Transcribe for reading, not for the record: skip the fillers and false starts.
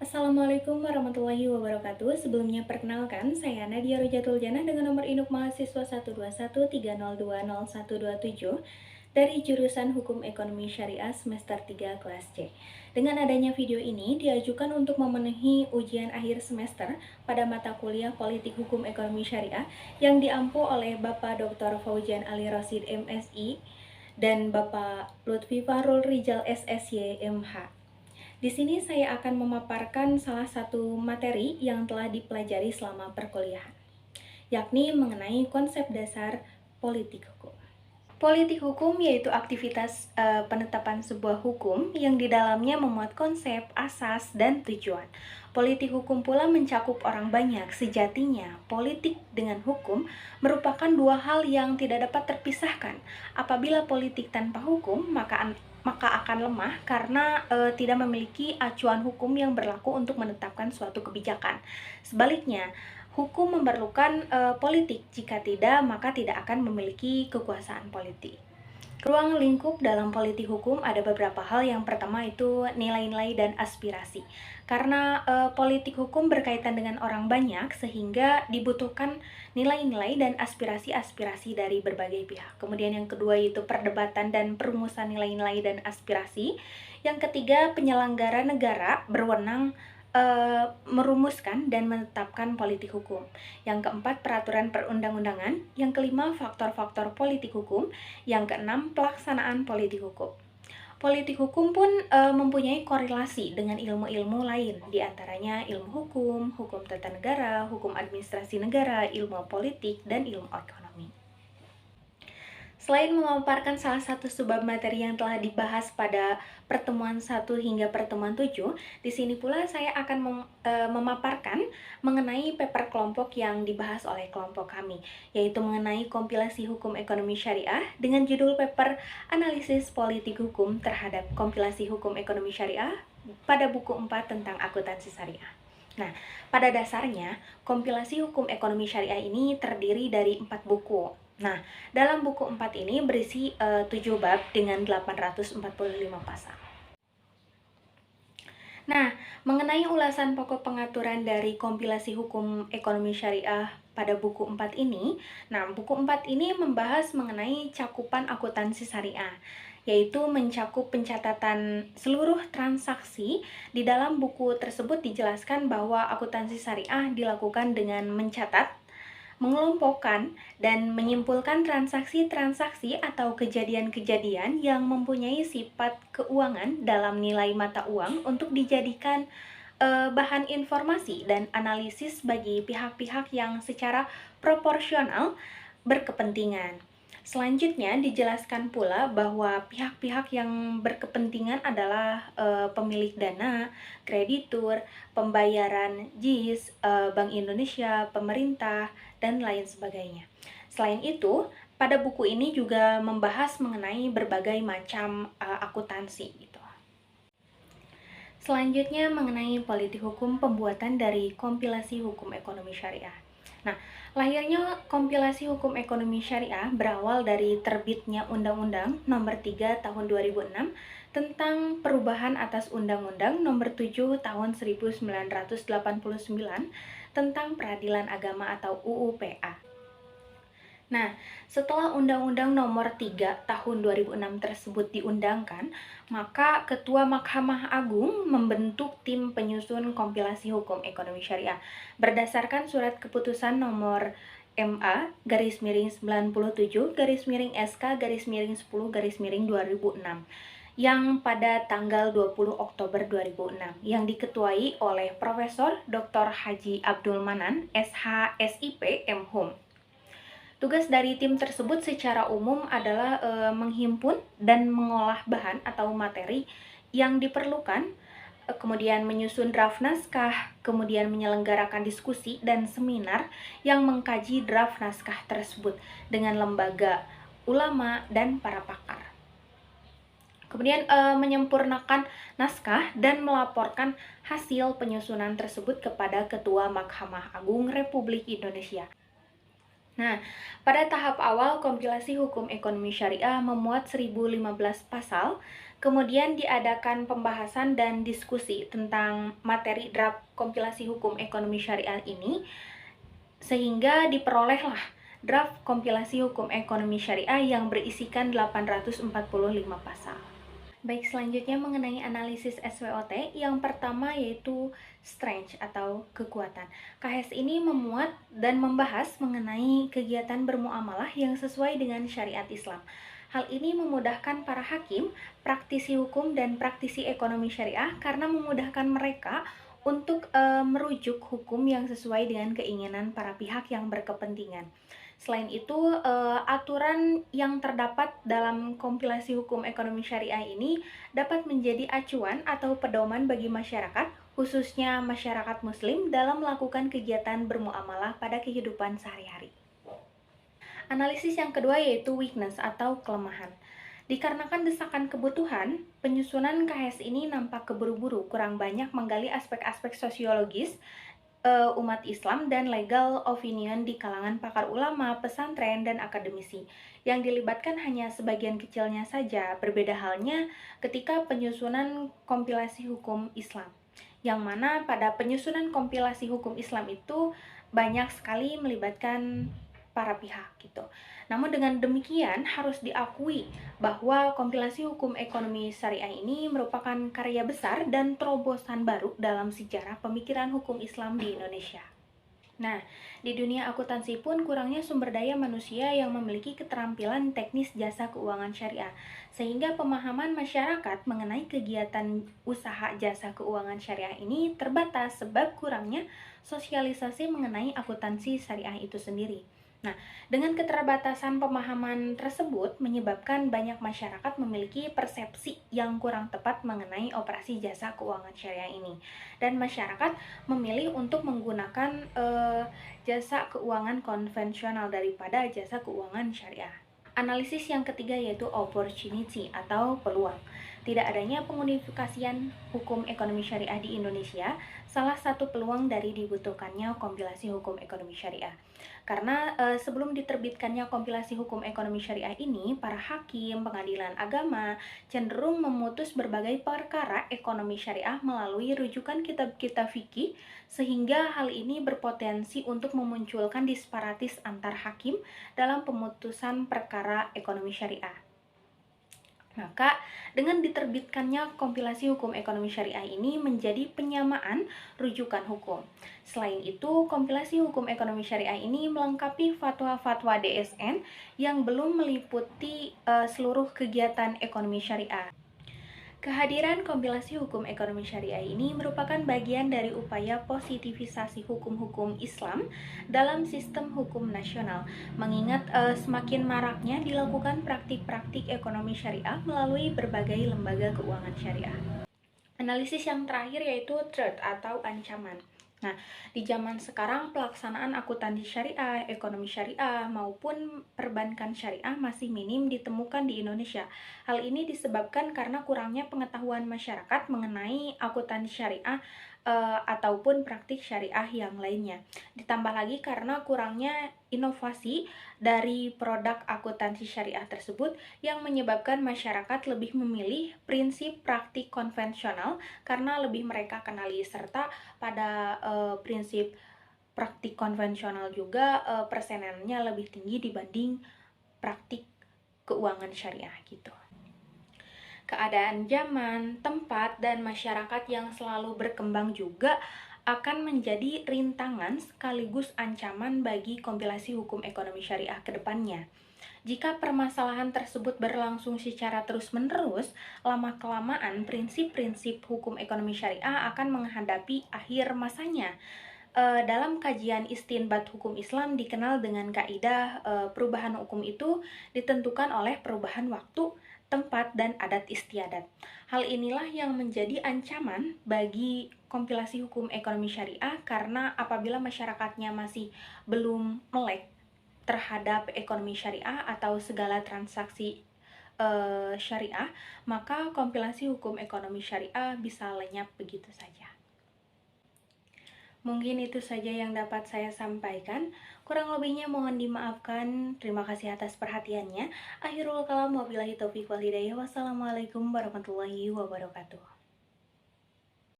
Assalamualaikum warahmatullahi wabarakatuh. Sebelumnya perkenalkan, saya Nadia Rojatul Janah dengan nomor induk mahasiswa 12130200127 dari jurusan Hukum Ekonomi Syariah semester 3 kelas C. Dengan adanya video ini diajukan untuk memenuhi ujian akhir semester pada mata kuliah Politik Hukum Ekonomi Syariah yang diampu oleh Bapak Dr. Fauzian Ali Rosid MSI dan Bapak Lutfi Fahrul Rijal SSY MH. Di sini saya akan memaparkan salah satu materi yang telah dipelajari selama perkuliahan, yakni mengenai konsep dasar politik hukum. Politik hukum yaitu aktivitas penetapan sebuah hukum yang di dalamnya memuat konsep, asas, dan tujuan. Politik hukum pula mencakup orang banyak. Sejatinya, politik dengan hukum merupakan dua hal yang tidak dapat terpisahkan. Apabila politik tanpa hukum, maka akan lemah karena tidak memiliki acuan hukum yang berlaku untuk menetapkan suatu kebijakan. Sebaliknya, hukum memerlukan politik, jika tidak maka tidak akan memiliki kekuasaan politik. Ruang lingkup dalam politik hukum ada beberapa hal. Yang pertama itu nilai-nilai dan aspirasi. Karena politik hukum berkaitan dengan orang banyak sehingga dibutuhkan nilai-nilai dan aspirasi-aspirasi dari berbagai pihak. Kemudian yang kedua itu perdebatan dan perumusan nilai-nilai dan aspirasi. Yang ketiga, penyelenggara negara berwenang merumuskan dan menetapkan politik hukum. Yang keempat, peraturan perundang-undangan. Yang kelima, faktor-faktor politik hukum. Yang keenam, pelaksanaan politik hukum. Politik hukum pun mempunyai korelasi dengan ilmu-ilmu lain, diantaranya ilmu hukum, hukum tata negara, hukum administrasi negara, ilmu politik, dan ilmu ekonomi. Selain memaparkan salah satu subbab materi yang telah dibahas pada pertemuan 1 hingga pertemuan 7, di sini pula saya akan memaparkan mengenai paper kelompok yang dibahas oleh kelompok kami, yaitu mengenai kompilasi hukum ekonomi syariah dengan judul paper Analisis Politik Hukum terhadap Kompilasi Hukum Ekonomi Syariah pada buku 4 tentang akuntansi syariah. Nah, pada dasarnya, kompilasi hukum ekonomi syariah ini terdiri dari 4 buku. Nah, dalam buku 4 ini berisi 7 bab dengan 845 pasal. Nah, mengenai ulasan pokok pengaturan dari kompilasi hukum ekonomi syariah pada buku 4 ini, buku 4 ini membahas mengenai cakupan akuntansi syariah, yaitu mencakup pencatatan seluruh transaksi. Di dalam buku tersebut dijelaskan bahwa akuntansi syariah dilakukan dengan mencatat, mengelompokkan, dan menyimpulkan transaksi-transaksi atau kejadian-kejadian yang mempunyai sifat keuangan dalam nilai mata uang untuk dijadikan bahan informasi dan analisis bagi pihak-pihak yang secara proporsional berkepentingan. Selanjutnya dijelaskan pula bahwa pihak-pihak yang berkepentingan adalah pemilik dana, kreditur, pembayaran JIS, Bank Indonesia, pemerintah, dan lain sebagainya. Selain itu, pada buku ini juga membahas mengenai berbagai macam akuntansi gitu. Selanjutnya mengenai politik hukum pembuatan dari kompilasi hukum ekonomi syariah. Nah, lahirnya kompilasi hukum ekonomi syariah berawal dari terbitnya Undang-Undang Nomor 3 Tahun 2006 tentang perubahan atas Undang-Undang Nomor 7 Tahun 1989 tentang Peradilan Agama atau UU-PA. Nah, setelah Undang-Undang Nomor 3 Tahun 2006 tersebut diundangkan, maka Ketua Mahkamah Agung membentuk tim penyusun kompilasi hukum ekonomi syariah berdasarkan surat keputusan nomor MA garis miring 97 garis miring SK garis miring 10 garis miring 2006 yang pada tanggal 20 Oktober 2006 yang diketuai oleh Profesor Dr. Haji Abdul Manan SH SIP MHum. Tugas dari tim tersebut secara umum adalah menghimpun dan mengolah bahan atau materi yang diperlukan, kemudian menyusun draft naskah, kemudian menyelenggarakan diskusi dan seminar yang mengkaji draft naskah tersebut dengan lembaga, ulama, dan para pakar. Kemudian menyempurnakan naskah dan melaporkan hasil penyusunan tersebut kepada Ketua Mahkamah Agung Republik Indonesia. Nah, pada tahap awal kompilasi hukum ekonomi syariah memuat 1015 pasal, Kemudian diadakan pembahasan dan diskusi tentang materi draft kompilasi hukum ekonomi syariah ini, sehingga diperolehlah draft kompilasi hukum ekonomi syariah yang berisikan 845 pasal. Baik, selanjutnya mengenai analisis SWOT, yang pertama yaitu strength atau kekuatan. KHS ini memuat dan membahas mengenai kegiatan bermuamalah yang sesuai dengan syariat Islam. Hal ini memudahkan para hakim, praktisi hukum, dan praktisi ekonomi syariah karena memudahkan mereka untuk merujuk hukum yang sesuai dengan keinginan para pihak yang berkepentingan. Selain itu, aturan yang terdapat dalam kompilasi hukum ekonomi syariah ini dapat menjadi acuan atau pedoman bagi masyarakat, khususnya masyarakat Muslim, dalam melakukan kegiatan bermuamalah pada kehidupan sehari-hari. Analisis yang kedua yaitu weakness atau kelemahan. Dikarenakan desakan kebutuhan, penyusunan KHS ini nampak keburu-buru, kurang banyak menggali aspek-aspek sosiologis umat Islam dan legal opinion di kalangan pakar ulama, pesantren, dan akademisi. Yang dilibatkan hanya sebagian kecilnya saja, berbeda halnya ketika penyusunan kompilasi hukum Islam. Yang mana pada penyusunan kompilasi hukum Islam itu banyak sekali melibatkan para pihak gitu. Namun dengan demikian harus diakui bahwa kompilasi hukum ekonomi syariah ini merupakan karya besar dan terobosan baru dalam sejarah pemikiran hukum Islam di Indonesia. Nah, di dunia akuntansi pun kurangnya sumber daya manusia yang memiliki keterampilan teknis jasa keuangan syariah, sehingga pemahaman masyarakat mengenai kegiatan usaha jasa keuangan syariah ini terbatas sebab kurangnya sosialisasi mengenai akuntansi syariah itu sendiri. Nah, dengan keterbatasan pemahaman tersebut menyebabkan banyak masyarakat memiliki persepsi yang kurang tepat mengenai operasi jasa keuangan syariah ini. Dan masyarakat memilih untuk menggunakan jasa keuangan konvensional daripada jasa keuangan syariah. Analisis yang ketiga yaitu opportunity atau peluang. Tidak adanya pengunifikasian hukum ekonomi syariah di Indonesia salah satu peluang dari dibutuhkannya kompilasi hukum ekonomi syariah. Karena sebelum diterbitkannya kompilasi hukum ekonomi syariah ini, para hakim, pengadilan agama cenderung memutus berbagai perkara ekonomi syariah melalui rujukan kitab-kitab fikih, sehingga hal ini berpotensi untuk memunculkan disparatis antar hakim dalam pemutusan perkara ekonomi syariah. Maka, dengan diterbitkannya kompilasi hukum ekonomi syariah ini menjadi penyamaan rujukan hukum. Selain itu, kompilasi hukum ekonomi syariah ini melengkapi fatwa-fatwa DSN yang belum meliputi seluruh kegiatan ekonomi syariah. Kehadiran kompilasi hukum ekonomi syariah ini merupakan bagian dari upaya positivisasi hukum-hukum Islam dalam sistem hukum nasional, mengingat semakin maraknya dilakukan praktik-praktik ekonomi syariah melalui berbagai lembaga keuangan syariah. Analisis yang terakhir yaitu threat atau ancaman. Nah, di zaman sekarang pelaksanaan akuntansi syariah, ekonomi syariah, maupun perbankan syariah masih minim ditemukan di Indonesia. Hal ini disebabkan karena kurangnya pengetahuan masyarakat mengenai akuntansi syariah ataupun praktik syariah yang lainnya. Ditambah lagi karena kurangnya inovasi dari produk akuntansi syariah tersebut yang menyebabkan masyarakat lebih memilih prinsip praktik konvensional karena lebih mereka kenali, serta pada prinsip praktik konvensional juga persenannya lebih tinggi dibanding praktik keuangan syariah gitu. Keadaan zaman, tempat, dan masyarakat yang selalu berkembang juga akan menjadi rintangan sekaligus ancaman bagi kompilasi hukum ekonomi syariah ke depannya. Jika permasalahan tersebut berlangsung secara terus-menerus, lama-kelamaan prinsip-prinsip hukum ekonomi syariah akan menghadapi akhir masanya. Dalam kajian istinbat hukum Islam dikenal dengan kaidah perubahan hukum itu ditentukan oleh perubahan waktu, tempat, dan adat istiadat. Hal inilah yang menjadi ancaman bagi kompilasi hukum ekonomi syariah karena apabila masyarakatnya masih belum melek terhadap ekonomi syariah atau segala transaksi syariah, maka kompilasi hukum ekonomi syariah bisa lenyap begitu saja. Mungkin itu saja yang dapat saya sampaikan. Kurang lebihnya mohon dimaafkan. Terima kasih atas perhatiannya. Akhirul kalam, wabillahi taufiq wal hidayah. Wassalamualaikum warahmatullahi wabarakatuh.